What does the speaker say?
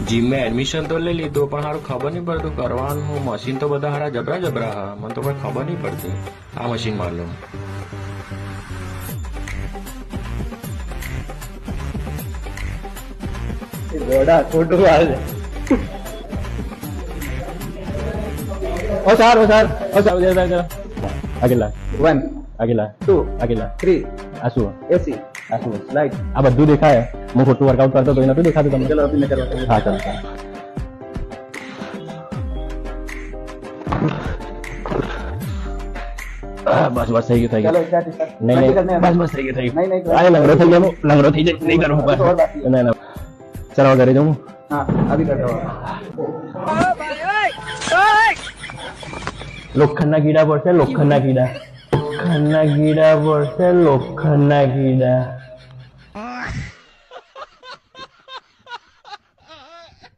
gym में admission तो ले लीधो पण हारू खबर नहीं पड़તું કરવાનું મશીન તો બધા હારા જબરા જબરા હા મને તો કોઈ ખબર નહીં પડતી આ મશીન માર લો ઘોડા ખોટું હાલે ઓ સાર આગેલા 1 આગેલા 2 આગેલા 3 આસુ એસી આસુ લાઈટ આ બધું દેખાય હું ખોટું વર્કઆઉટ કરતો તો એ નતું દેખાતું તમને ચલો અપીને કરવા હા ચાલો બસ બસ થઈ ગયું નહીં બસ થઈ ગયું આ લંગડો થઈ ગયો લંગડો થઈ જાય નહીં કરવું ના ના ચલો ઘરે જાઉં હા અભી કર દો લોખંડના કીડા પડશે લોખંડના કીડા પડશે લોખંડના કીડા